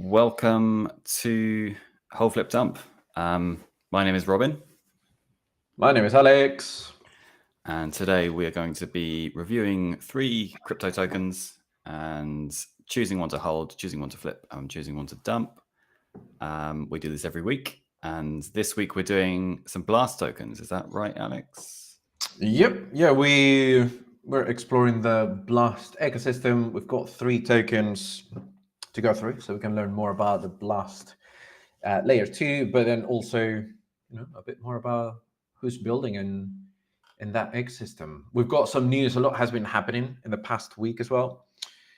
Welcome to Whole Flip Dump. My name is Robin, My name is Alex. and today we are going to be reviewing 3 crypto tokens and choosing one to hold, choosing one to flip, and choosing one to dump. We do this every week, and this week we're doing some Blast tokens. Is that right, Alex? Yep. Yeah, we're exploring the Blast ecosystem. We've got 3 tokens to go through, so we can learn more about the Blast layer 2, but then also a bit more about who's building in that ecosystem. We've got some news. A lot has been happening in the past week as well.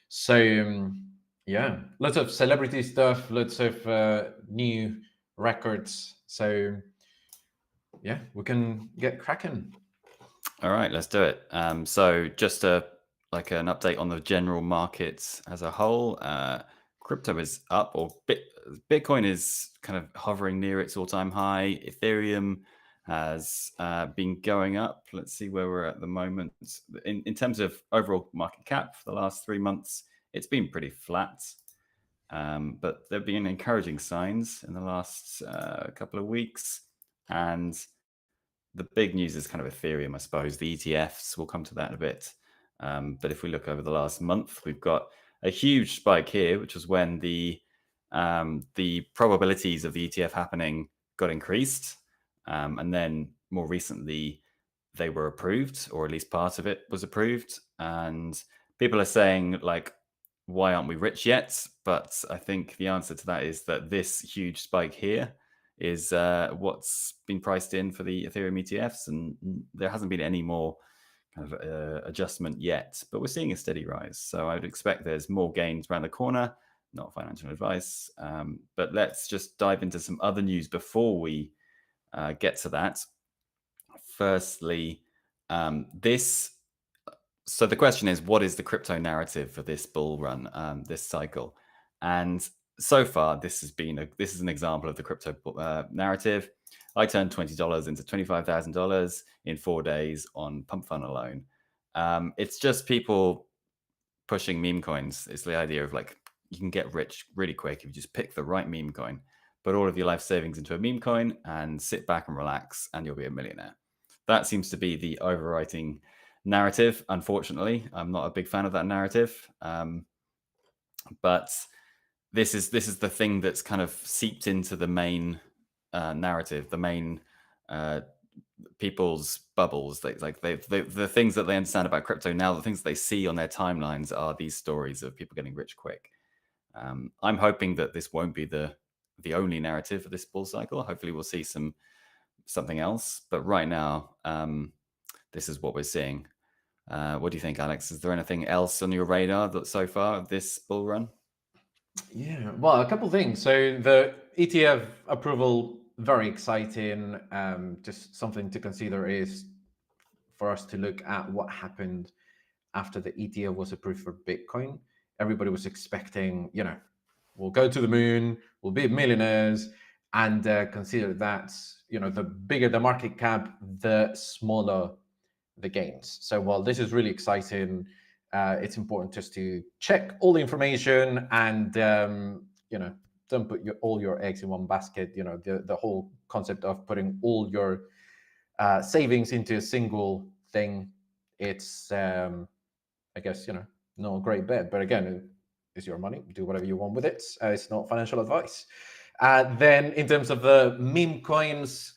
So yeah, lots of celebrity stuff, lots of new records. So yeah, we can get cracking. All right, let's do it. So just an update on the general markets as a whole. Crypto is up, or Bitcoin is kind of hovering near its all-time high. Ethereum has been going up. Let's see where we're at the moment. In terms of overall market cap for the last 3 months, it's been pretty flat. But there have been encouraging signs in the last couple of weeks. And the big news is kind of Ethereum, I suppose. The ETFs, we'll come to that in a bit. But if we look over the last month, we've got a huge spike here, which was when the probabilities of the ETF happening got increased. And then more recently, they were approved, or at least part of it was approved. And people are saying, like, why aren't we rich yet? But I think the answer to that is that this huge spike here is what's been priced in for the Ethereum ETFs, and there hasn't been any more kind of adjustment yet, but we're seeing a steady rise. So I would expect there's more gains around the corner. Not financial advice, but let's just dive into some other news before we get to that. Firstly, this. So the question is, what is the crypto narrative for this bull run, this cycle? And so far, this is an example of the crypto narrative. I turned $20 into $25,000 in 4 days on Pump Fun alone. It's just people pushing meme coins. It's the idea of, like, you can get rich really quick if you just pick the right meme coin, put all of your life savings into a meme coin, and sit back and relax, and you'll be a millionaire. That seems to be the overwriting narrative. Unfortunately, I'm not a big fan of that narrative, but this is the thing that's kind of seeped into the main narrative, the main people's bubbles. The things that they understand about crypto now, the things that they see on their timelines are these stories of people getting rich quick. I'm hoping that this won't be the only narrative for this bull cycle. Hopefully, we'll see something else. But right now, this is what we're seeing. What do you think, Alex? Is there anything else on your radar that so far of this bull run? Yeah, well, a couple of things. So the ETF approval, very exciting. Just something to consider is for us to look at what happened after the ETF was approved for Bitcoin. Everybody was expecting, we'll go to the moon, we'll be millionaires, and consider that, the bigger the market cap, the smaller the gains. So while this is really exciting, it's important just to check all the information and don't put all your eggs in one basket. The whole concept of putting all your savings into a single thing, it's I guess not a great bet, but again, it's your money. Do whatever you want with it. It's not financial advice. Then in terms of the meme coins,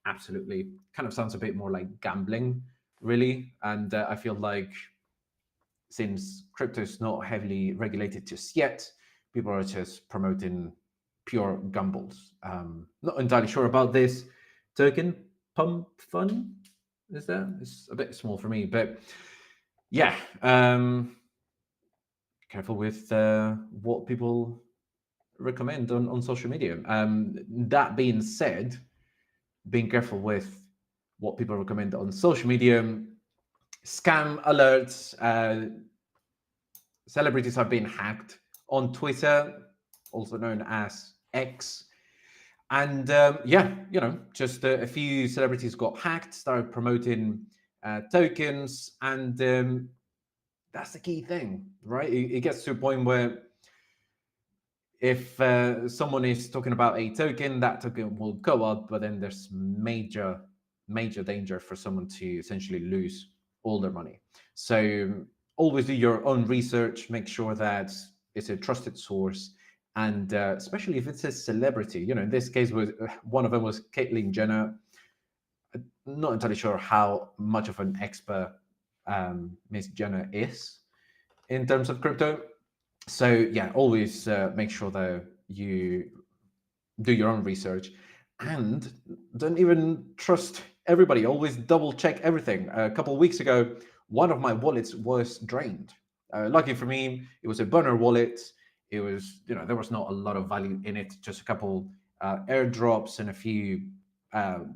absolutely kind of sounds a bit more like gambling, really. And I feel like since crypto is not heavily regulated just yet, people are just promoting pure gambles. Not entirely sure about this token. Pump Fun, is that? It's a bit small for me, but yeah. Careful with what people recommend on social media. That being said, being careful with what people recommend on social media. Scam alerts. Celebrities have been hacked on Twitter, also known as X. And just a few celebrities got hacked, started promoting tokens, and that's the key thing, right? It gets to a point where if someone is talking about a token, that token will go up, but then there's major danger for someone to essentially lose all their money. So always do your own research, make sure that it's a trusted source, and especially if it's a celebrity. In this case, was one of them was Caitlyn Jenner. Not entirely sure how much of an expert Miss Jenner is in terms of crypto. So yeah, always make sure that you do your own research, and don't even trust everybody. Always double check everything. A couple of weeks ago, one of my wallets was drained. Lucky for me, it was a burner wallet. It was, there was not a lot of value in it, just a couple airdrops and a few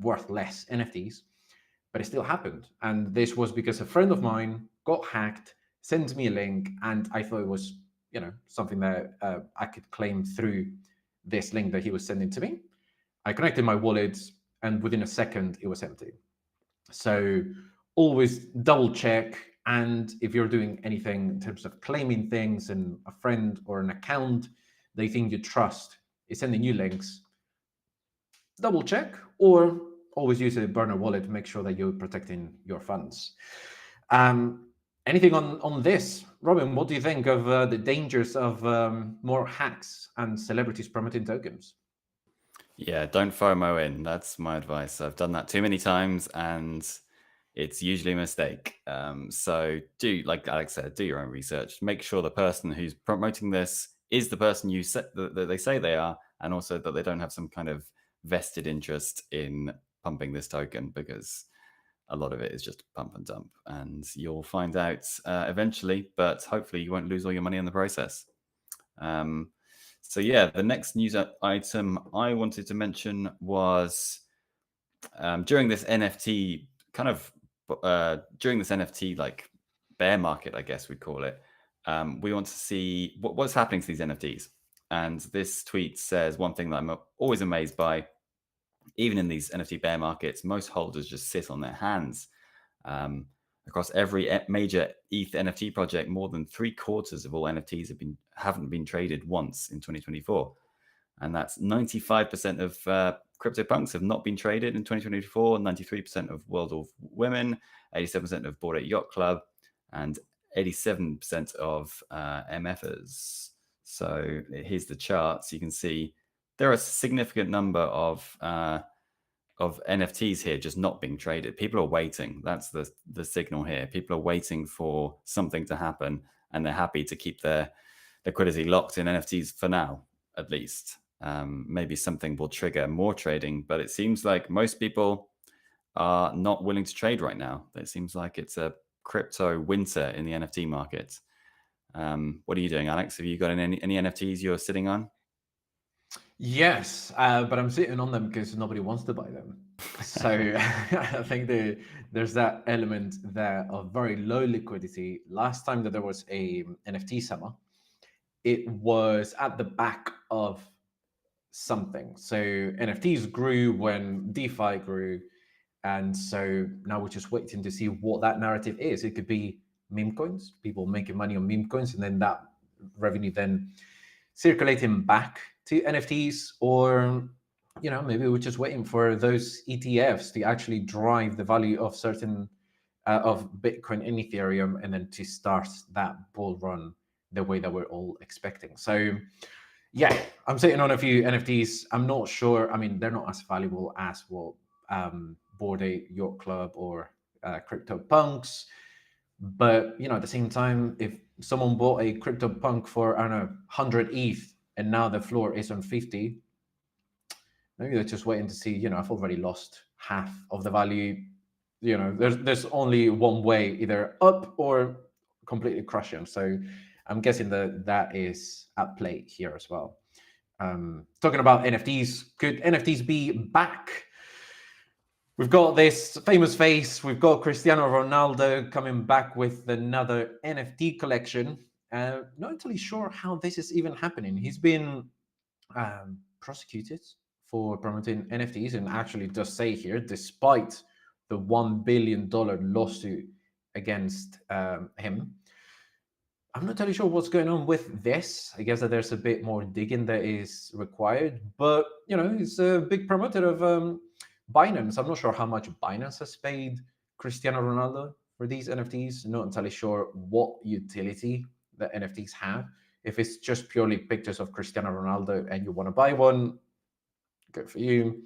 worth less NFTs, but it still happened. And this was because a friend of mine got hacked, sent me a link, and I thought it was, something that I could claim through this link that he was sending to me. I connected my wallet, and within a second, it was empty. So always double check. And if you're doing anything in terms of claiming things, and a friend or an account they think you trust is sending you links, double check, or always use a burner wallet to make sure that you're protecting your funds. Anything on this, Robin? What do you think of the dangers of more hacks and celebrities promoting tokens? Yeah, don't FOMO in. That's my advice. I've done that too many times, and it's usually a mistake. So do, like Alex said, do your own research. Make sure the person who's promoting this is the person that they say they are, and also that they don't have some kind of vested interest in pumping this token, because a lot of it is just pump and dump, and you'll find out eventually, but hopefully you won't lose all your money in the process. So yeah, the next news item I wanted to mention was during this NFT like bear market, I guess we'd call it. We want to see what's happening to these NFTs. And this tweet says one thing that I'm always amazed by. Even in these NFT bear markets, most holders just sit on their hands. Across every major ETH NFT project, more than 3/4 of all NFTs haven't been traded once in 2024, and that's 95% of CryptoPunks have not been traded in 2024. 93% of World of Women, 87% of Bored Ape Yacht Club, and 87% of MFers. So here's the charts. You can see there are a significant number of NFTs here just not being traded. People are waiting. That's the signal here. People are waiting for something to happen, and they're happy to keep their liquidity locked in NFTs for now, at least. Maybe something will trigger more trading, but it seems like most people are not willing to trade right now. It seems like it's a crypto winter in the NFT market. What are you doing, Alex? Have you got any NFTs you're sitting on? Yes, but I'm sitting on them because nobody wants to buy them. So I think there's that element there of very low liquidity. Last time that there was a NFT summer, it was at the back of something. So NFTs grew when DeFi grew. And so now we're just waiting to see what that narrative is. It could be meme coins, people making money on meme coins, and then that revenue then circulating back to NFTs, or maybe we're just waiting for those ETFs to actually drive the value of certain of Bitcoin and Ethereum, and then to start that bull run the way that we're all expecting. So yeah, I'm sitting on a few NFTs. I'm not sure. I mean, they're not as valuable as what Bored Ape Yacht Club or CryptoPunks. But at the same time, if someone bought a CryptoPunk for, I don't know, 100 ETH, and now the floor is on 50, maybe they're just waiting to see. I've already lost half of the value. There's only one way, either up or completely crushing. So I'm guessing that is at play here as well. Talking about NFTs, could NFTs be back? We've got this famous face. We've got Cristiano Ronaldo coming back with another NFT collection. Not entirely sure how this is even happening. He's been prosecuted for promoting NFTs, and actually does say here, despite the $1 billion lawsuit against him. I'm not entirely sure what's going on with this. I guess that there's a bit more digging that is required, but it's a big promoter of Binance. I'm not sure how much Binance has paid Cristiano Ronaldo for these NFTs. Not entirely sure what utility the NFTs have. If it's just purely pictures of Cristiano Ronaldo and you want to buy one, good for you.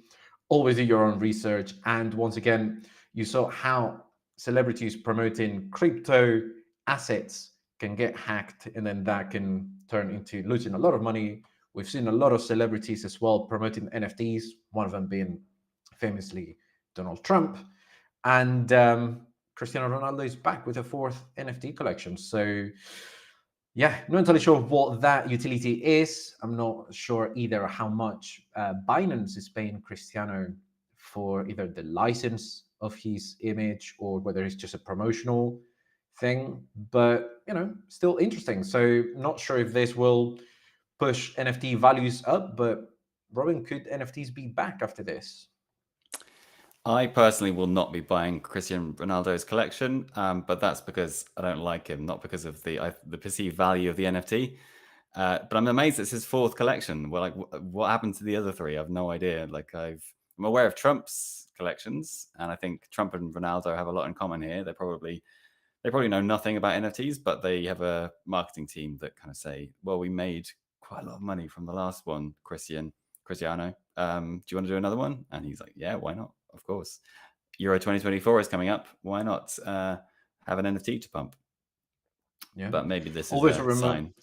Always do your own research. And once again, you saw how celebrities promoting crypto assets can get hacked, and then that can turn into losing a lot of money. We've seen a lot of celebrities as well promoting NFTs, one of them being famously Donald Trump. And Cristiano Ronaldo is back with a fourth NFT collection. So yeah, not entirely sure what that utility is. I'm not sure either how much Binance is paying Cristiano for either the license of his image or whether it's just a promotional thing. But still interesting. So not sure if this will push NFT values up, but Robin, could NFTs be back after this? I personally will not be buying Cristiano Ronaldo's collection, but that's because I don't like him, not because of the perceived value of the NFT. But I'm amazed it's his fourth collection. Well, like, what happened to the other three? I've no idea. Like, I'm aware of Trump's collections, and I think Trump and Ronaldo have a lot in common here. They probably know nothing about NFTs, but they have a marketing team that kind of say, "Well, we made quite a lot of money from the last one, Cristiano. Do you want to do another one?" And he's like, "Yeah, why not? Of course. Euro 2024 is coming up. Why not have an NFT to pump?" Yeah. But maybe this is Always a remember. sign.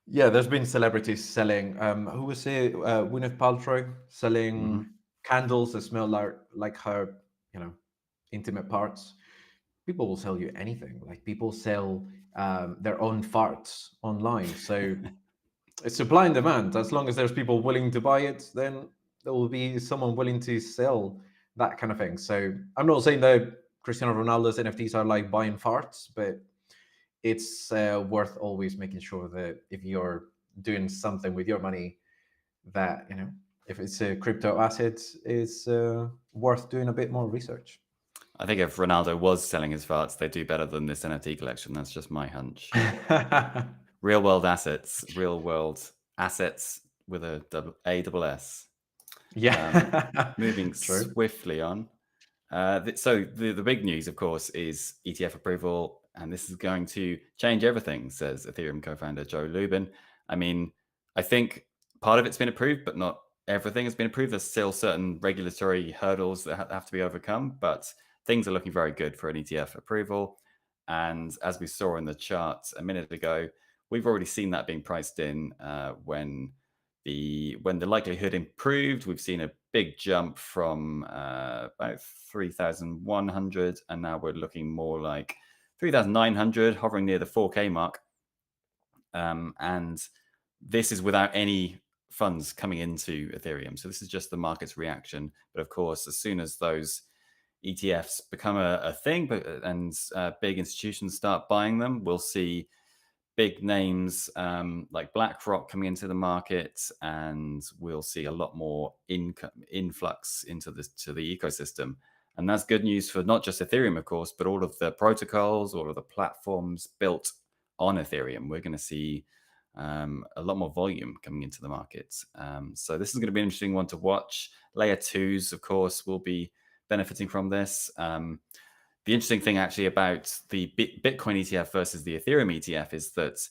Yeah, there's been celebrities selling. Who was it? Gwyneth Paltrow selling Hmm. candles that smell like her, you know, intimate parts. People will sell you anything. Like people sell their own farts online. So it's supply and demand. As long as there's people willing to buy it, then there will be someone willing to sell that kind of thing. So I'm not saying that Cristiano Ronaldo's NFTs are like buying farts, but it's worth always making sure that if you're doing something with your money, that if it's a crypto asset, it's worth doing a bit more research. I think if Ronaldo was selling his farts, they'd do better than this NFT collection. That's just my hunch. Real world assets with a double S. Yeah, Moving true. swiftly on. So the big news, of course, is ETF approval, and this is going to change everything, says Ethereum co-founder Joe Lubin. I mean, I think part of it's been approved, but not everything has been approved. There's still certain regulatory hurdles that have to be overcome, but things are looking very good for an ETF approval. And as we saw in the chart a minute ago, we've already seen that being priced in when the likelihood improved. We've seen a big jump from about 3,100, and now we're looking more like 3,900, hovering near the 4K mark. And this is without any funds coming into Ethereum. So this is just the market's reaction. But of course, as soon as those ETFs become a thing, and big institutions start buying them, we'll see big names like BlackRock coming into the market, and we'll see a lot more influx into the ecosystem. And that's good news for not just Ethereum, of course, but all of the protocols, all of the platforms built on Ethereum. We're going to see a lot more volume coming into the market. So this is going to be an interesting one to watch. Layer 2s, of course, will be benefiting from this. The interesting thing actually about the Bitcoin ETF versus the Ethereum ETF is that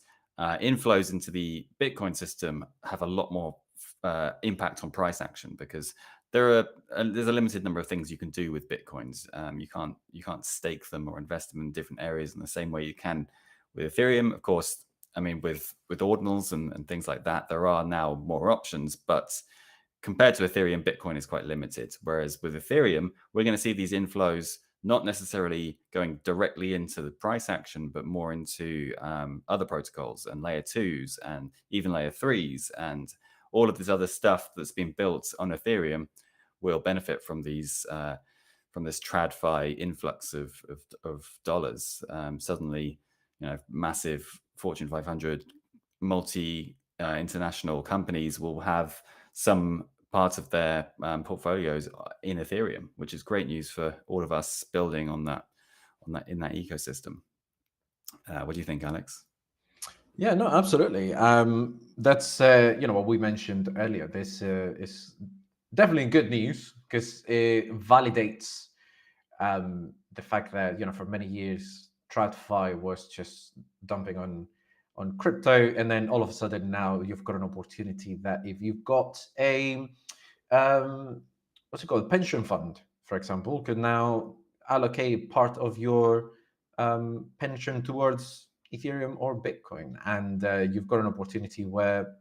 inflows into the Bitcoin system have a lot more impact on price action, because there's a limited number of things you can do with Bitcoins. You can't stake them or invest them in different areas in the same way you can with Ethereum. Of course, I mean, with ordinals and things like that, there are now more options, but compared to Ethereum, Bitcoin is quite limited. Whereas with Ethereum, we're going to see these inflows not necessarily going directly into the price action, but more into other protocols and layer 2s and even layer 3s, and all of this other stuff that's been built on Ethereum will benefit from these from this TradFi influx of dollars. Suddenly, massive Fortune 500 multi international companies will have some part of their portfolios in Ethereum, which is great news for all of us building on that in that ecosystem. What do you think, Alex? Yeah, no, absolutely. That's what we mentioned earlier. This is definitely good news because it validates the fact that for many years TradFi was just dumping on crypto, and then all of a sudden now you've got an opportunity that if you've got a what's it called, pension fund, for example, could now allocate part of your pension towards Ethereum or Bitcoin, and you've got an opportunity where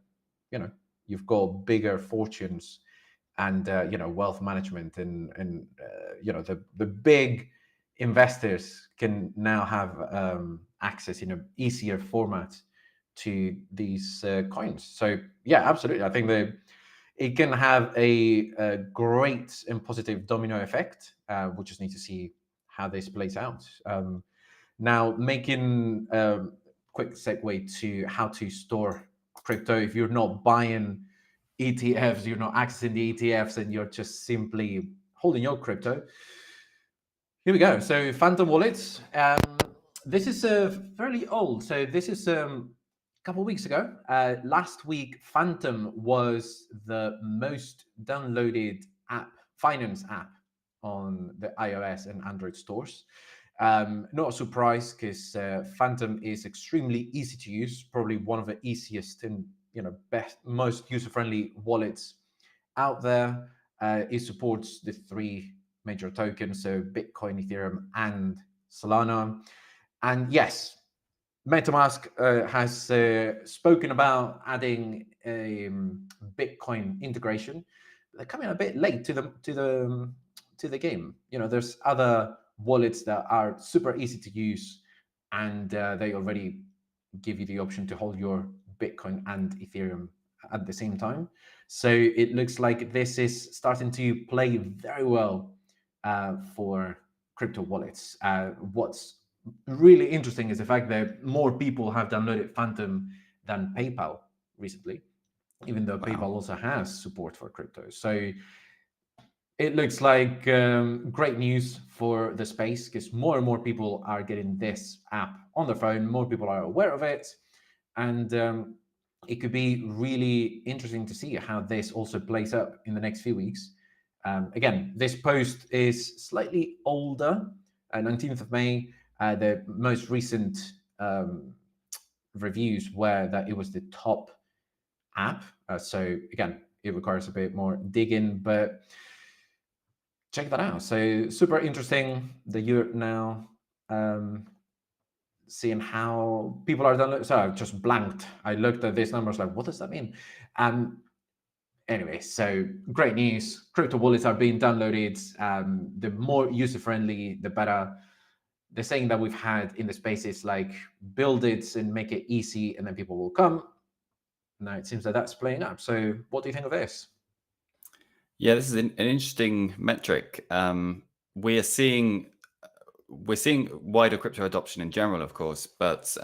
you know you've got bigger fortunes and wealth management, and the big investors can now have access in an easier format to these coins. So yeah, absolutely, I think it can have a great and positive domino effect. We just need to see how this plays out. Now, making a quick segue to how to store crypto. If you're not buying ETFs, you're not accessing the ETFs, and you're just simply holding your crypto. Here we go. So Phantom wallets. This is fairly old. So this is a couple of weeks ago. Last week, Phantom was the most downloaded finance app on the iOS and Android stores. Not a surprise because Phantom is extremely easy to use, probably one of the easiest and best, most user-friendly wallets out there. It supports the three major tokens, so Bitcoin, Ethereum, and Solana. And yes, MetaMask has spoken about adding a Bitcoin integration. They're coming a bit late to the game. There's other wallets that are super easy to use, and they already give you the option to hold your Bitcoin and Ethereum at the same time. So it looks like this is starting to play very well for crypto wallets. What's really interesting is the fact that more people have downloaded Phantom than PayPal recently, even though PayPal Wow. also has support for crypto. So it looks like great news for the space because more and more people are getting this app on their phone. More people are aware of it, and it could be really interesting to see how this also plays up in the next few weeks. Again, this post is slightly older, 19th of May. The most recent reviews were that it was the top app. So again, it requires a bit more digging, but check that out. So super interesting that you're now seeing how people are done. So I just blanked. I looked at these numbers like, what does that mean? Anyway, so great news. Crypto wallets are being downloaded. The more user friendly, the better. The saying that we've had in the space is like, build it and make it easy, and then people will come. Now it seems that that's playing up. So what do you think of this? Yeah, this is an interesting metric. We're seeing wider crypto adoption in general, of course, but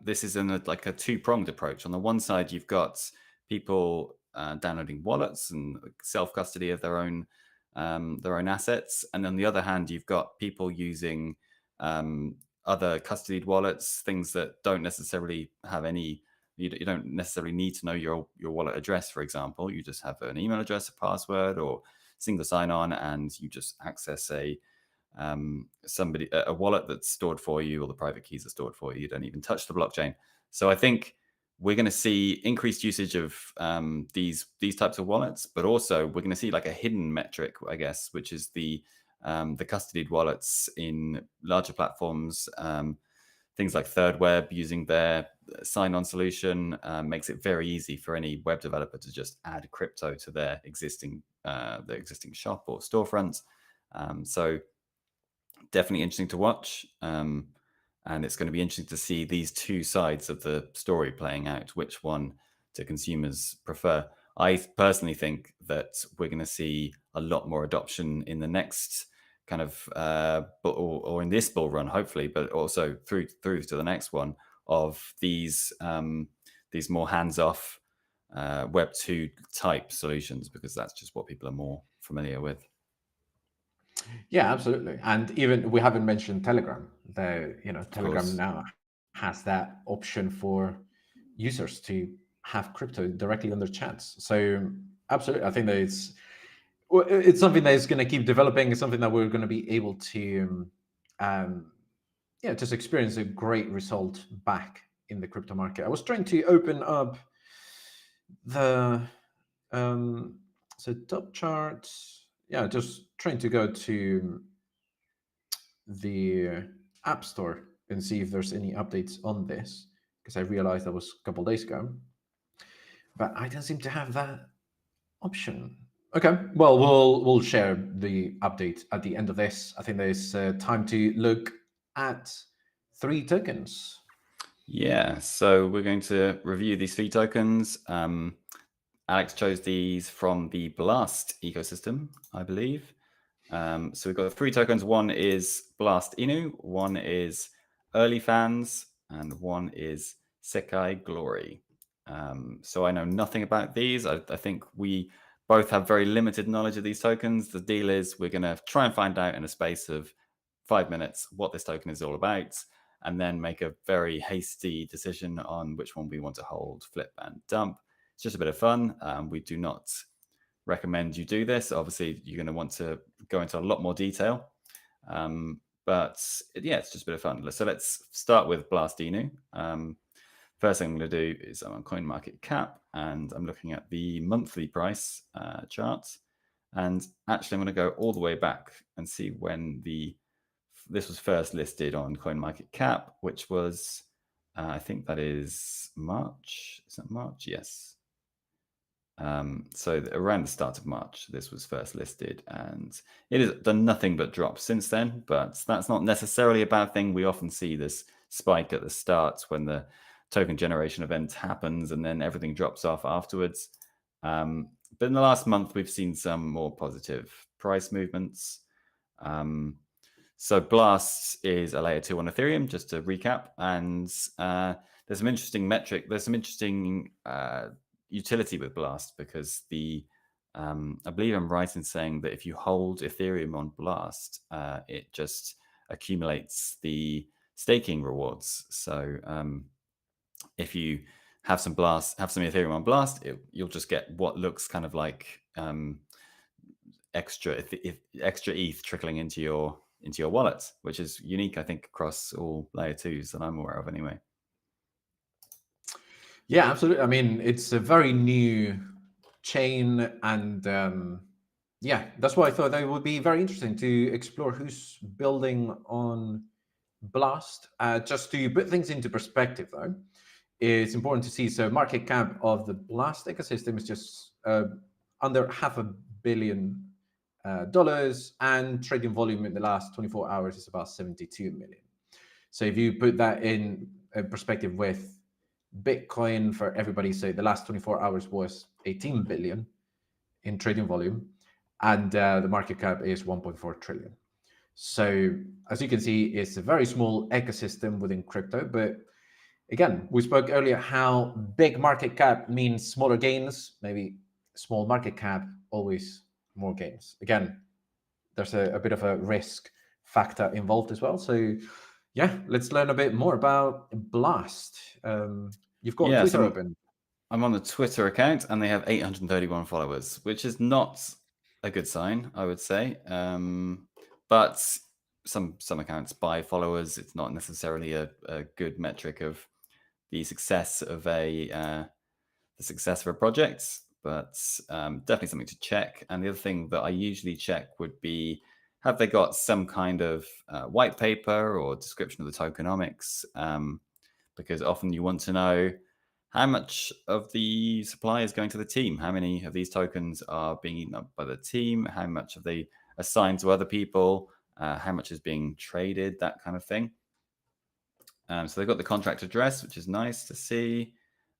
this is in like a two-pronged approach. On the one side, you've got people downloading wallets and self-custody of their own assets, and on the other hand, you've got people using other custodied wallets, things that don't necessarily have any. You don't necessarily need to know your wallet address, for example. You just have an email address, a password, or single sign-on, and you just access a wallet that's stored for you, or the private keys are stored for you. You don't even touch the blockchain. So I think we're going to see increased usage of these types of wallets, but also we're going to see like a hidden metric, I guess, which is the custodied wallets in larger platforms. Things like ThirdWeb using their sign-on solution makes it very easy for any web developer to just add crypto to their existing shop or storefront. So definitely interesting to watch. And it's going to be interesting to see these two sides of the story playing out, which one do consumers prefer. I personally think that we're going to see a lot more adoption in the next kind of or in this bull run, hopefully, but also through to the next one, of these more hands-off Web 2 type solutions, because that's just what people are more familiar with. Yeah, absolutely. And even we haven't mentioned Telegram. Of Telegram course. now has that option for users to have crypto directly on their chats. So absolutely, I think that it's something that is going to keep developing. It's something that we're going to be able to, just experience a great result back in the crypto market. I was trying to open up the top chart. Yeah, just trying to go to the App Store and see if there's any updates on this, because I realized that was a couple days ago, but I don't seem to have that option. Okay, well, we'll share the update at the end of this. I think there's time to look at 3 tokens. Yeah, so we're going to review these 3 tokens. Alex chose these from the Blast ecosystem, I believe. So we've got 3 tokens. One is Blast Inu, one is Early Fans, and one is Sekai Glory. So I know nothing about these. I think we both have very limited knowledge of these tokens. The deal is we're going to try and find out in a space of 5 minutes what this token is all about, and then make a very hasty decision on which one we want to hold, flip, and dump. It's just a bit of fun. We do not recommend you do this. Obviously, you're going to want to go into a lot more detail. But yeah, it's just a bit of fun. So let's start with Blast Inu. First thing I'm going to do is I'm on CoinMarketCap, and I'm looking at the monthly price chart. And actually, I'm going to go all the way back and see when this was first listed on CoinMarketCap, which was, I think that is March. Is that March? Yes. So around the start of March, this was first listed, and it has done nothing but drop since then. But that's not necessarily a bad thing. We often see this spike at the start when the token generation event happens, and then everything drops off afterwards. But in the last month, we've seen some more positive price movements. So Blast is a layer 2 on Ethereum, just to recap. And there's some interesting metric. There's some interesting utility with Blast, because I believe I'm right in saying that if you hold Ethereum on Blast, it just accumulates the staking rewards. So if you have some Ethereum on Blast, you'll just get what looks kind of like extra ETH trickling into your wallet, which is unique, I think, across all layer 2s that I'm aware of anyway. Yeah, absolutely. I mean, it's a very new chain, and that's why I thought that it would be very interesting to explore who's building on Blast. Just to put things into perspective, though, it's important to see. So, market cap of the Blast ecosystem is just under $500 million, and trading volume in the last 24 hours is about 72 million. So, if you put that in perspective with Bitcoin for everybody, so the last 24 hours was 18 billion in trading volume, and the market cap is 1.4 trillion. So as you can see, it's a very small ecosystem within crypto. But again, we spoke earlier how big market cap means smaller gains. Maybe small market cap, always more gains. Again, there's a bit of a risk factor involved as well. So yeah, let's learn a bit more about Blast. You've got Twitter open. I'm on the Twitter account, and they have 831 followers, which is not a good sign, I would say. But some accounts buy followers. It's not necessarily a good metric of the success of a project, but definitely something to check. And the other thing that I usually check would be, have they got some kind of white paper or description of the tokenomics? Because often you want to know how much of the supply is going to the team, how many of these tokens are being eaten up by the team, how much have they assigned to other people, how much is being traded, that kind of thing. So they've got the contract address, which is nice to see.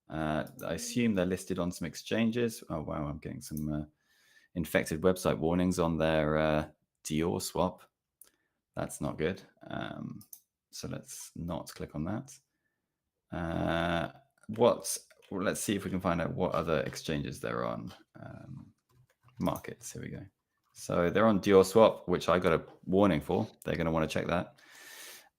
I assume they're listed on some exchanges. Oh, wow, I'm getting some infected website warnings on their Dior swap. That's not good. So let's not click on that. Let's see if we can find out what other exchanges they're on. Markets, here we go. So they're on Dior Swap, which I got a warning for. They're going to want to check that.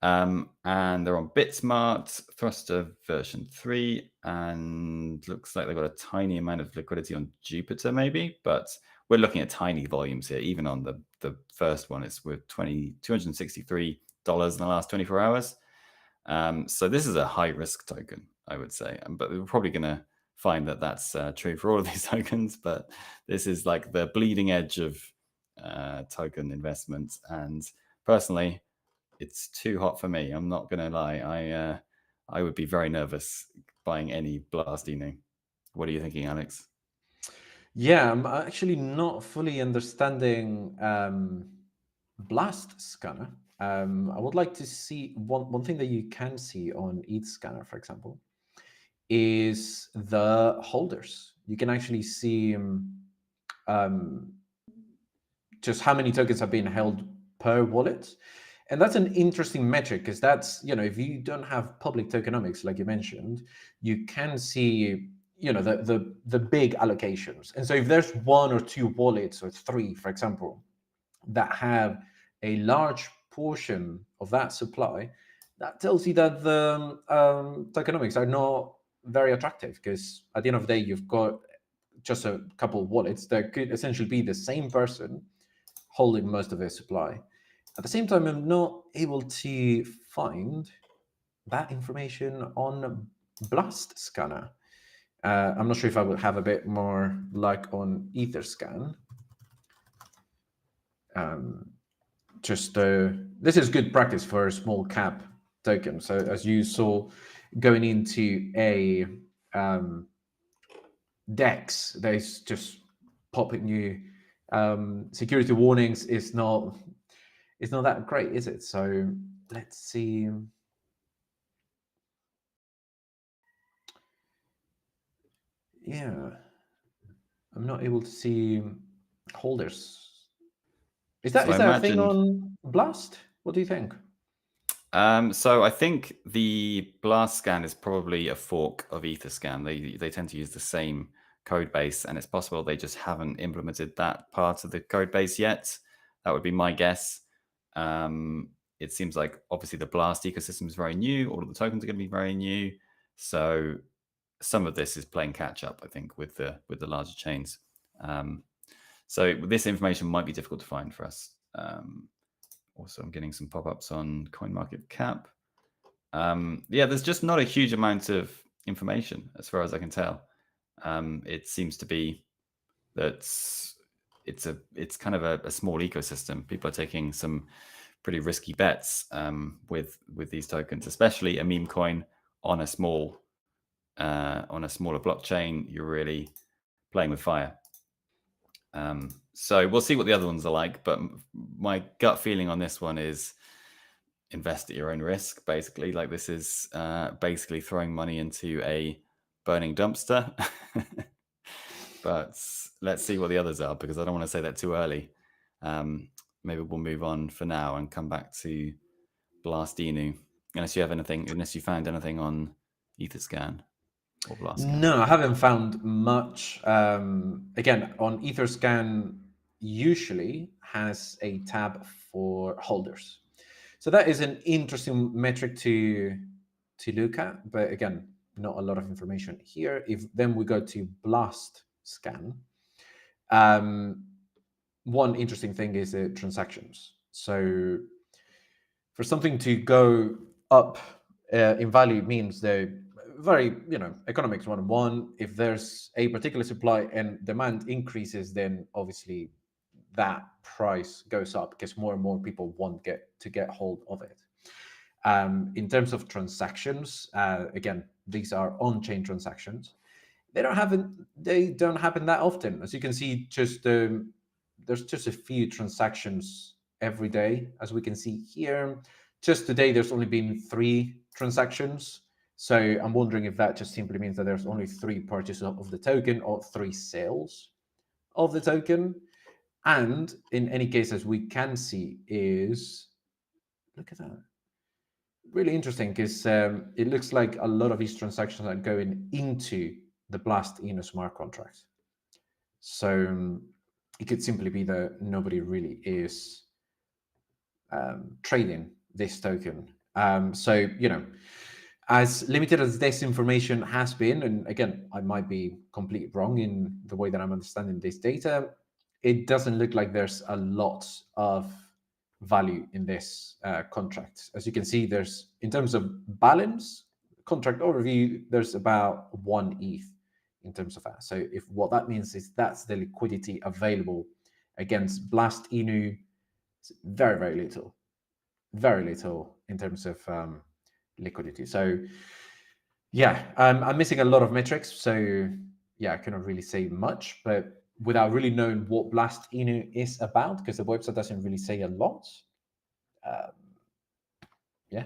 And they're on Bitsmart, Thruster version 3, and looks like they've got a tiny amount of liquidity on Jupiter, maybe, but we're looking at tiny volumes here. Even on the first one, it's worth $263 in the last 24 hours. So this is a high risk token, I would say, but we're probably going to find that that's true for all of these tokens. But this is like the bleeding edge of token investments, and personally, it's too hot for me. I'm not going to lie. I would be very nervous buying any Blast Inu. What are you thinking, Alex? Yeah, I'm actually not fully understanding Blast Scanner. I would like to see one thing that you can see on ETH Scanner, for example, is the holders. You can actually see just how many tokens have been held per wallet. And that's an interesting metric because that's, if you don't have public tokenomics, like you mentioned, you can see, the big allocations. And so if there's one or two wallets or three, for example, that have a large portion of that supply, that tells you that the tokenomics are not very attractive because at the end of the day, you've got just a couple of wallets that could essentially be the same person holding most of their supply. At the same time, I'm not able to find that information on Blast Scanner. I'm not sure if I will have a bit more luck on Etherscan. This is good practice for a small cap token. So as you saw, going into a DEX, there's just popping new security warnings. It's not that great, is it? So let's see. Yeah, I'm not able to see holders. Is that a thing on Blast? What do you think? So I think the Blast Scan is probably a fork of Etherscan. They tend to use the same code base, and it's possible they just haven't implemented that part of the code base yet. That would be my guess. It seems like obviously the Blast ecosystem is very new. All of the tokens are going to be very new. So some of this is playing catch up, I think, with the larger chains. So this information might be difficult to find for us. Also, I'm getting some pop-ups on CoinMarketCap. Yeah, there's just not a huge amount of information as far as I can tell. It seems to be that it's kind of a small ecosystem. People are taking some pretty risky bets with these tokens, especially a meme coin on a smaller blockchain. You're really playing with fire. So we'll see what the other ones are like, but my gut feeling on this one is invest at your own risk, basically. Like this is basically throwing money into a burning dumpster. But let's see what the others are, because I don't want to say that too early. Maybe we'll move on for now and come back to Blast Inu, unless you found anything on Etherscan or Blast Scan. No, I haven't found much. Again, on Etherscan usually has a tab for holders. So that is an interesting metric to look at, but again, not a lot of information here. If then we go to Blast Scan, one interesting thing is the transactions. So for something to go up in value means the very, economics 101. If there's a particular supply and demand increases, then obviously that price goes up because more and more people want to get hold of it. In terms of transactions, again, these are on-chain transactions. They don't happen that often. As you can see, there's just a few transactions every day, as we can see here. Just today, there's only been 3 transactions. So I'm wondering if that just simply means that there's only 3 purchases of the token or 3 sales of the token. And in any case, as we can see, look at that. Really interesting, because it looks like a lot of these transactions are going into the Blast Inu smart contract. So it could simply be that nobody really is trading this token So, as limited as this information has been, and again, I might be completely wrong in the way that I'm understanding this data, it doesn't look like there's a lot of value in this contract. As you can see, there's, in terms of balance, contract overview, there's about 1 ETH in terms of that. So if what that means is that's the liquidity available against Blast Inu, very, very little in terms of liquidity. So yeah, I'm missing a lot of metrics. So yeah, I cannot really say much, but without really knowing what Blast Inu is about, because the website doesn't really say a lot. Yeah,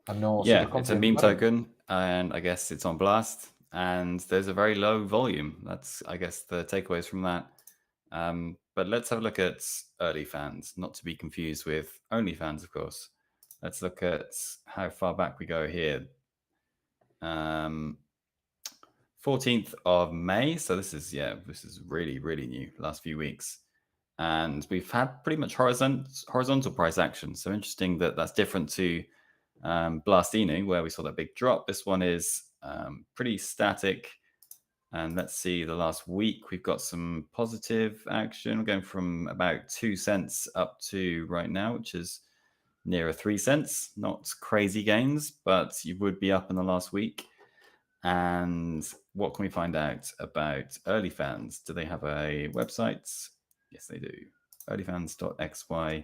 I'm not super Yeah, it's a confident meme about it. token, and I guess it's on Blast, and there's a very low volume. That's, I guess, the takeaways from that. But let's have a look at early fans, not to be confused with OnlyFans, of course. Let's look at how far back we go here. 14th of May. So this is really, really new, last few weeks. And we've had pretty much horizontal price action. So interesting that that's different to Blast Inu, where we saw that big drop. This one is pretty static. And let's see, the last week we've got some positive action. We're going from about 2 cents up to right now, which is nearer 3 cents. Not crazy gains, but you would be up in the last week. And what can we find out about early fans? Do they have a website? Yes, they do. Earlyfans.xyz.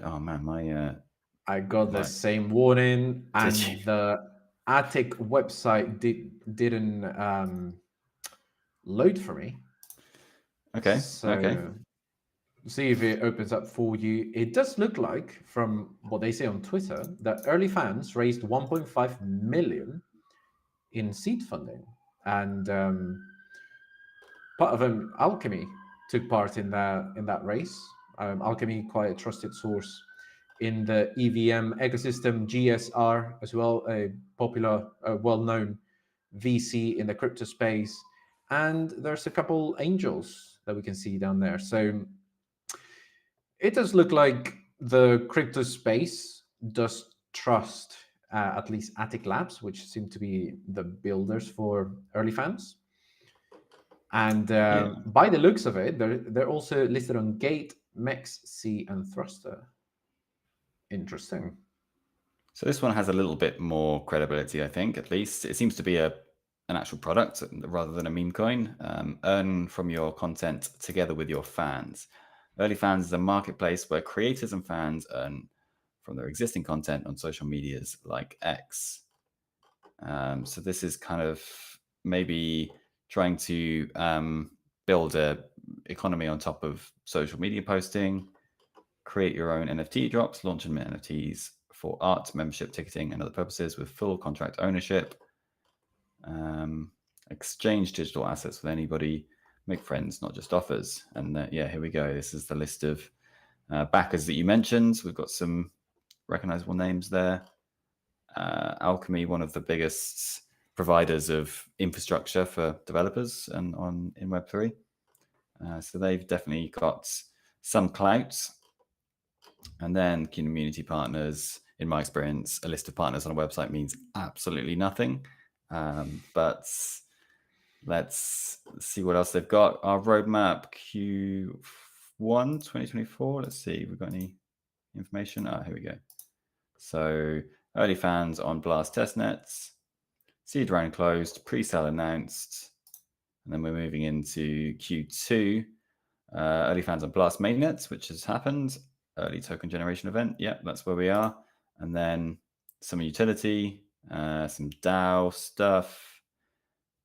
Oh man, I got the my same warning, did and you? the Attic website didn't load for me. Okay. So see if it opens up for you. It does look like, from what they say on Twitter, that early fans raised 1.5 million in seed funding, and part of them, Alchemy, took part in that race. Alchemy, quite a trusted source in the EVM ecosystem. GSR as well, a popular, well-known VC in the crypto space, and there's a couple angels that we can see down there. So it does look like the crypto space does trust at least Attic Labs, which seem to be the builders for early fans. And Yeah. by the looks of it, they're also listed on Gate, Mex, C, and Thruster. Interesting. So this one has a little bit more credibility, I think. At least it seems to be an actual product rather than a meme coin. Earn from your content together with your fans. Early Fans is a marketplace where creators and fans earn from their existing content on social medias like X. So this is kind of maybe trying to build a economy on top of social media posting, create your own NFT drops, launch and mint NFTs for art, membership, ticketing, and other purposes with full contract ownership. Exchange digital assets with anybody, make friends, not just offers. And yeah, here we go. This is the list of backers that you mentioned. We've got some recognizable names there. Alchemy, one of the biggest providers of infrastructure for developers and in Web3. So they've definitely got some clout. And then community partners, in my experience, a list of partners on a website means absolutely nothing. But let's see what else they've got. Our roadmap Q1 2024. Let's see if we've got any information. Here we go. So early fans on Blast testnets, seed round closed, pre-sale announced, and then we're moving into Q2. Early fans on Blast mainnets, which has happened. Early token generation event. Yeah, that's where we are. And then some utility, some DAO stuff,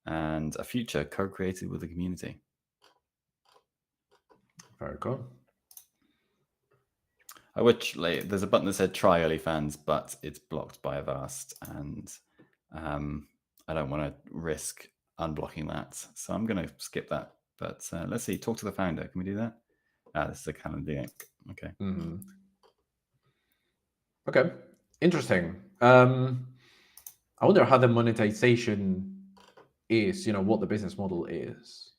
and a future co-created with the community. Very cool. There's a button that said try early fans, but it's blocked by Avast, and I don't want to risk unblocking that. So I'm going to skip that. But let's see, talk to the founder. Can we do that? This is a calendar link. Okay. Mm-hmm. Okay, interesting. I wonder how the monetization is. What the business model is.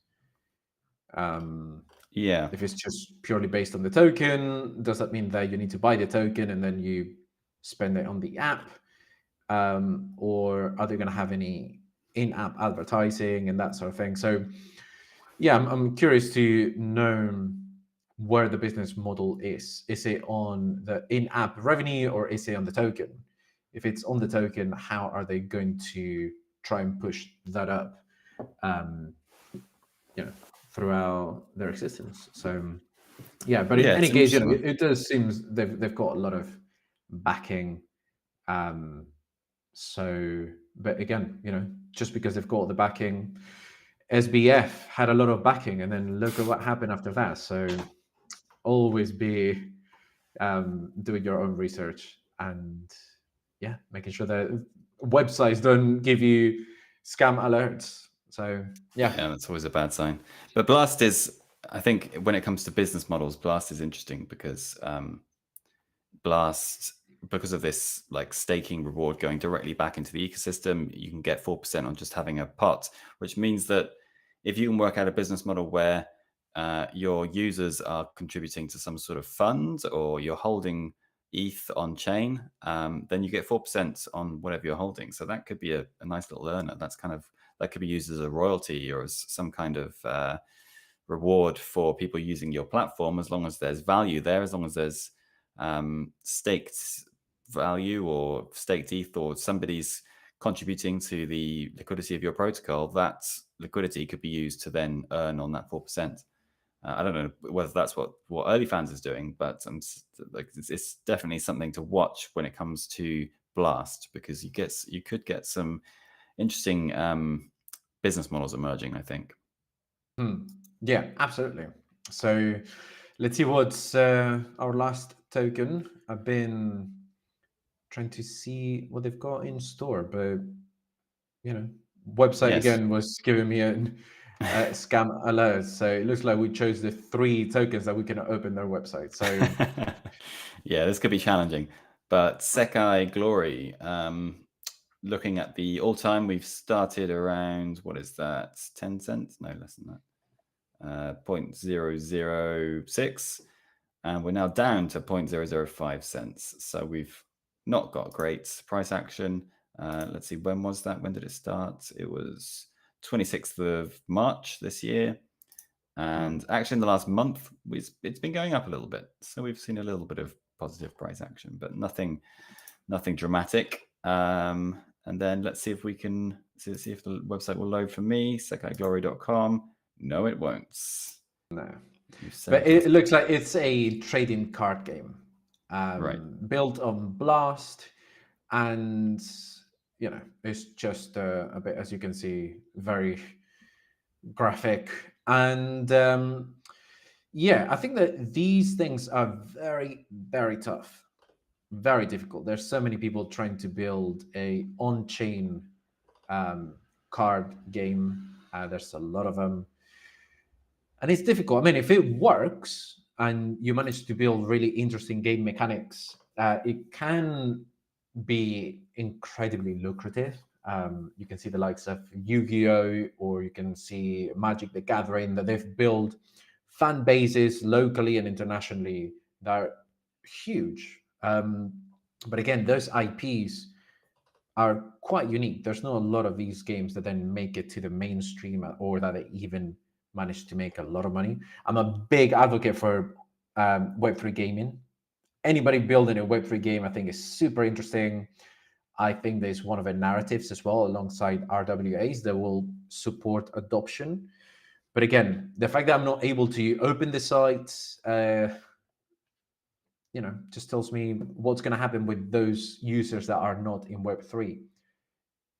Yeah. If it's just purely based on the token, does that mean that you need to buy the token and then you spend it on the app, or are they going to have any in-app advertising and that sort of thing? So, yeah, I'm curious to know where the business model is. Is it on the in-app revenue or is it on the token? If it's on the token, how are they going to try and push that up, throughout their existence? So, yeah, but in Yeah, any it's an case, interesting one. it does seem they've got a lot of backing. So, but again, just because they've got the backing, SBF had a lot of backing, and then look at what happened after that. So, always be doing your own research and making sure that websites don't give you scam alerts. So, yeah. Yeah, that's always a bad sign. But Blast is, I think, when it comes to business models, Blast is interesting because Blast, because of this like staking reward going directly back into the ecosystem, you can get 4% on just having a pot, which means that if you can work out a business model where your users are contributing to some sort of fund or you're holding ETH on chain, then you get 4% on whatever you're holding. So that could be a nice little earner. That could be used as a royalty or as some kind of reward for people using your platform, as long as there's value there, as long as there's staked value or staked ETH or somebody's contributing to the liquidity of your protocol. That liquidity could be used to then earn on that 4%. I don't know whether that's what Earlyfans is doing, but it's definitely something to watch when it comes to Blast, because you could get some interesting business models emerging, I think. Yeah, absolutely. So let's see what's our last token. I've been trying to see what they've got in store, but website Yes. again was giving me a scam alert. So it looks like we chose the 3 tokens that we can open their website. So yeah, this could be challenging. But Sekai Glory, looking at the all-time, we've started around, what is that, 10 cents? No, less than that. 0.006, and we're now down to 0.005 cents. So we've not got great price action. Let's see, when was that? When did it start? It was 26th of March this year. And actually in the last month, it's been going up a little bit. So we've seen a little bit of positive price action, but nothing dramatic. And then let's see if we can see if the website will load for me, sekaiglory.com. No, it won't. No. But it looks like it's a trading card game, right, built on Blast, and it's just a bit, as you can see, very graphic. And I think that these things are very, very tough, very difficult. There's so many people trying to build a on-chain card game. There's a lot of them, and it's difficult. I mean, if it works and you manage to build really interesting game mechanics, it can be incredibly lucrative. You can see the likes of Yu-Gi-Oh, or you can see Magic the Gathering, that they've built fan bases locally and internationally that are huge. But again, those IPs are quite unique. There's not a lot of these games that then make it to the mainstream or that they even manage to make a lot of money. I'm a big advocate for Web3 gaming. Anybody building a Web3 game, I think, is super interesting. I think there's one of the narratives as well, alongside RWAs, that will support adoption. But again, the fact that I'm not able to open the site, just tells me what's going to happen with those users that are not in Web3,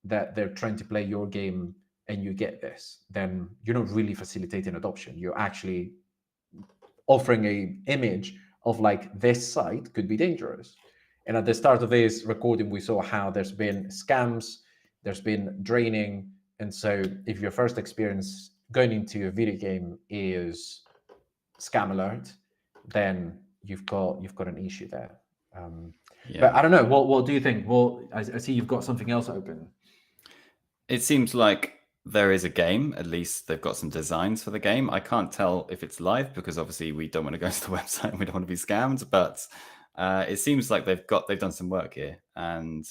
that they're trying to play your game and you get this. Then you're not really facilitating adoption. You're actually offering a image of like, this site could be dangerous. And at the start of this recording, we saw how there's been scams, there's been draining. And so if your first experience going into a video game is scam alert, then you've got an issue there. But I don't know. What do you think? Well, I see you've got something else open. It seems like there is a game. At least they've got some designs for the game. I can't tell if it's live because obviously we don't want to go to the website and we don't want to be scammed. But it seems like they've done some work here, and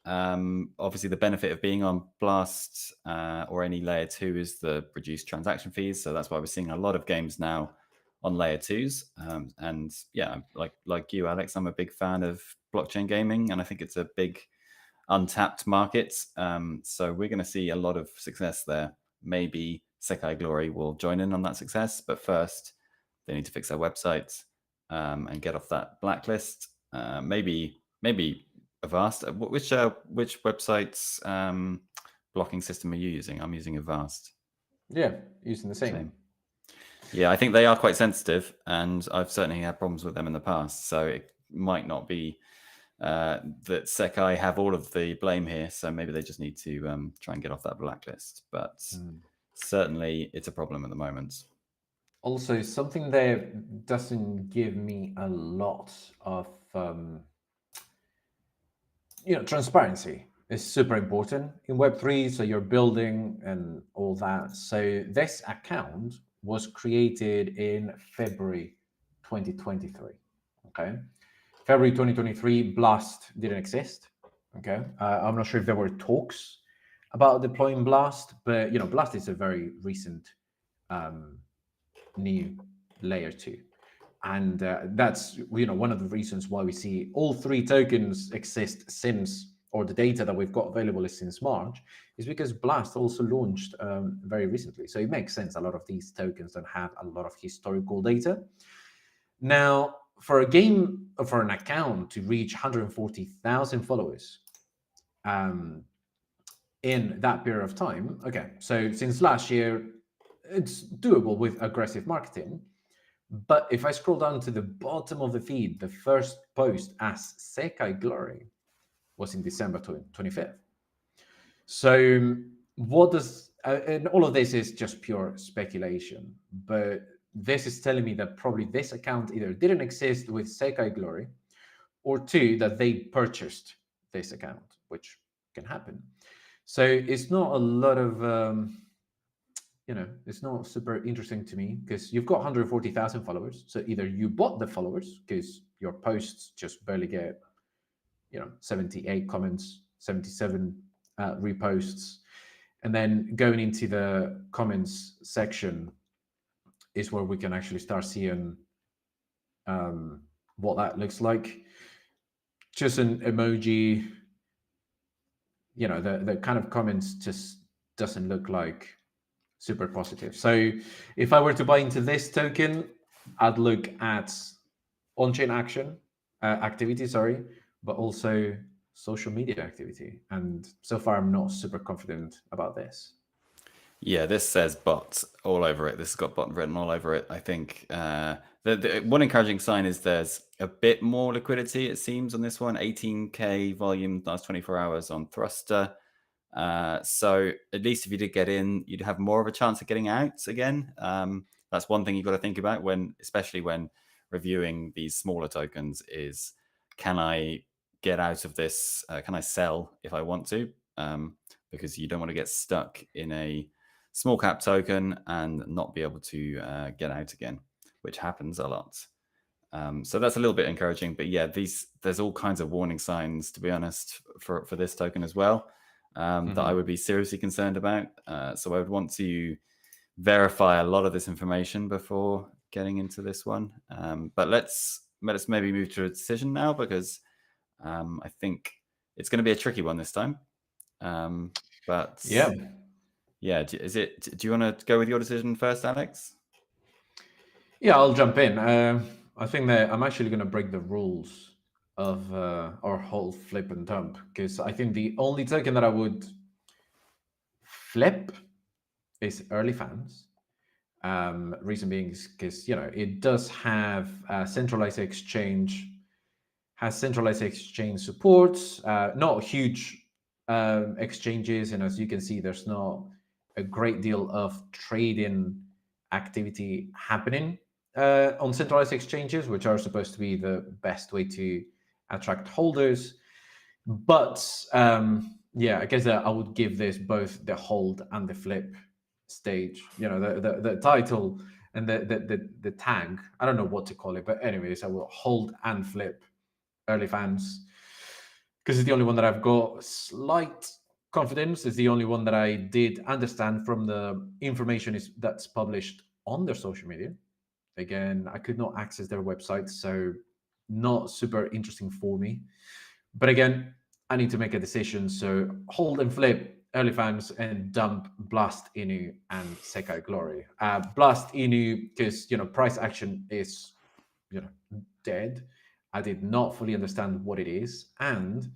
obviously the benefit of being on Blast or any layer 2 is the reduced transaction fees. So that's why we're seeing a lot of games now on layer 2s. And yeah, like you, Alex, I'm a big fan of blockchain gaming, and I think it's a big untapped market. So we're going to see a lot of success there. Maybe Sekai Glory will join in on that success, but first they need to fix their website and get off that blacklist. Maybe Avast. Which website's blocking system are you using? I'm using Avast. Yeah, using the same. Yeah, I think they are quite sensitive, and I've certainly had problems with them in the past. So it might not be that Sekai have all of the blame here. So maybe they just need to try and get off that blacklist. But certainly it's a problem at the moment. Also, something that doesn't give me a lot of transparency is super important in Web3. So you're building and all that. So this account was created in February 2023. Okay. February 2023, Blast didn't exist. Okay. I'm not sure if there were talks about deploying Blast, but Blast is a very recent new layer 2. And that's one of the reasons why we see all 3 tokens exist since, or the data that we've got available is since March, is because Blast also launched very recently. So it makes sense. A lot of these tokens don't have a lot of historical data. Now, for an account to reach 140,000 followers in that period of time, okay, so since last year, it's doable with aggressive marketing. But if I scroll down to the bottom of the feed, the first post as Sekai Glory was in December 25th. So what does, and all of this is just pure speculation, but this is telling me that probably this account either didn't exist with Sekai Glory, or 2, that they purchased this account, which can happen. So it's not a lot of, it's not super interesting to me, because you've got 140,000 followers. So either you bought the followers because your posts just barely get, 78 comments, 77 reposts. And then going into the comments section is where we can actually start seeing what that looks like. Just an emoji, the kind of comments just doesn't look like super positive. So if I were to buy into this token, I'd look at on-chain activity, but also social media activity. And so far, I'm not super confident about this. Yeah, this says bot all over it. This has got bot written all over it. I think the one encouraging sign is there's a bit more liquidity, it seems, on this one. 18K volume last 24 hours on Thruster. So at least if you did get in, you'd have more of a chance of getting out again. That's one thing you've got to think about especially when reviewing these smaller tokens is, can I get out of this? Can I sell if I want to? Because you don't want to get stuck in a small cap token and not be able to get out again, which happens a lot. So that's a little bit encouraging, but yeah, there's all kinds of warning signs, to be honest, for this token as well. That I would be seriously concerned about. So I would want to verify a lot of this information before getting into this one. But let's maybe move to a decision now, because I think it's going to be a tricky one this time. But yeah, do you want to go with your decision first, Alex? Yeah, I'll jump in. I think that I'm actually going to break the rules of our whole flip and dump, because I think the only token that I would flip is Early Fans. Reason being is because it does have centralized exchange, has centralized exchange supports, not huge exchanges, and as you can see, there's not a great deal of trading activity happening on centralized exchanges, which are supposed to be the best way to attract holders. But I guess that I would give this both the hold and the flip stage. The title and the tag, I don't know what to call it, but anyways, I will hold and flip early fans because it's the only one that I've got slight confidence. It's the only one that I did understand from the information that's published on their social media. Again, I could not access their website, so not super interesting for me. But again, I need to make a decision. So hold and flip early fans and dump Blast Inu and Sekai Glory. Blast Inu, because price action is dead. I did not fully understand what it is. And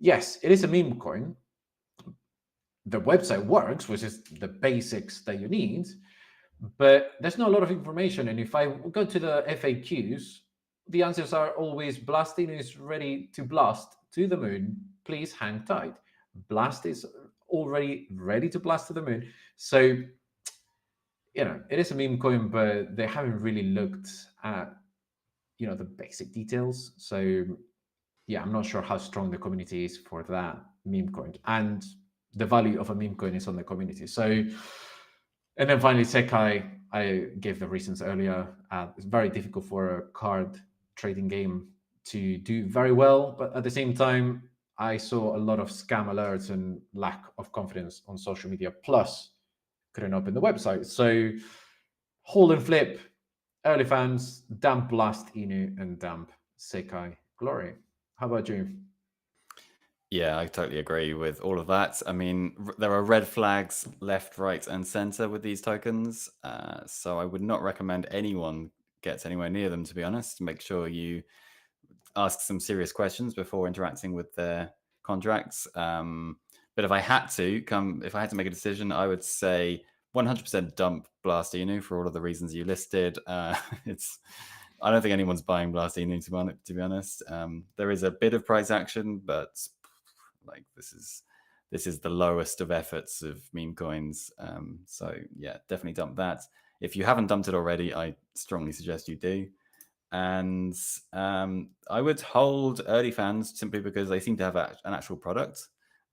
yes, it is a meme coin. The website works, which is the basics that you need, but there's not a lot of information. And if I go to the FAQs, the answers are always Blast Inu is ready to blast to the moon. Please hang tight. Blast is already ready to blast to the moon. So, it is a meme coin, but they haven't really looked at, the basic details. So, yeah, I'm not sure how strong the community is for that meme coin. And the value of a meme coin is on the community. So, and then finally, Sekai, I gave the reasons earlier. It's very difficult for a card trading game to do very well. But at the same time, I saw a lot of scam alerts and lack of confidence on social media. Plus, couldn't open the website. So, hold and flip, early fans, dump Blast Inu, and dump Sekai Glory. How about you? Yeah, I totally agree with all of that. I mean, there are red flags left, right, and center with these tokens. So I would not recommend anyone gets anywhere near them, to be honest. Make sure you ask some serious questions before interacting with their contracts. But if I had to make a decision, I would say 100% dump Blast Inu for all of the reasons you listed. I don't think anyone's buying Blast Inu, to be honest. There is a bit of price action, but like this is the lowest of efforts of meme coins. So yeah, definitely dump that. If you haven't dumped it already, I strongly suggest you do. And I would hold early fans simply because they seem to have an actual product.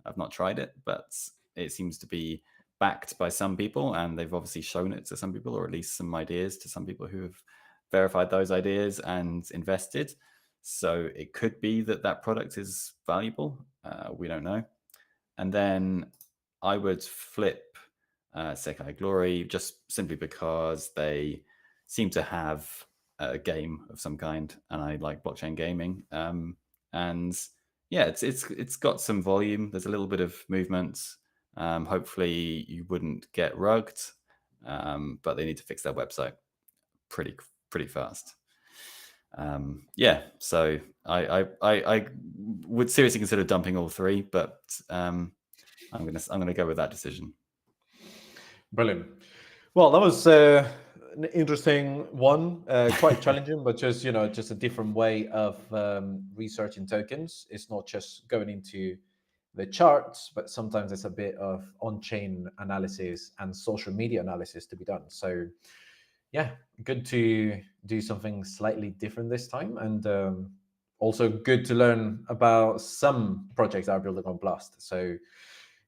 I've not tried it, but it seems to be backed by some people, and they've obviously shown it to some people, or at least some ideas to some people who have verified those ideas and invested. So it could be that product is valuable. We don't know. And then I would flip Sekai Glory just simply because they seem to have a game of some kind, and I like blockchain gaming. And yeah, it's got some volume. There's a little bit of movement. Hopefully, you wouldn't get rugged, but they need to fix their website pretty fast. Yeah, so I would seriously consider dumping all three, but I'm gonna go with that decision. Brilliant. Well, that was an interesting one, quite challenging, but just just a different way of researching tokens. It's not just going into the charts, but sometimes there's a bit of on-chain analysis and social media analysis to be done. So yeah, good to do something slightly different this time, and also good to learn about some projects that are building on Blast. So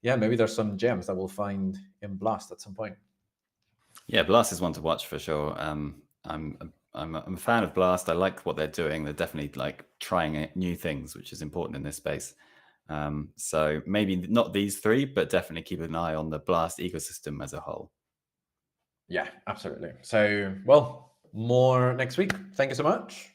yeah, maybe there's some gems that we'll find in Blast at some point. Yeah, Blast is one to watch for sure. I'm a fan of Blast. I like what they're doing. They're definitely like trying new things, which is important in this space. So maybe not these three, but definitely keep an eye on the Blast ecosystem as a whole. Yeah, absolutely. So, well, more next week. Thank you so much.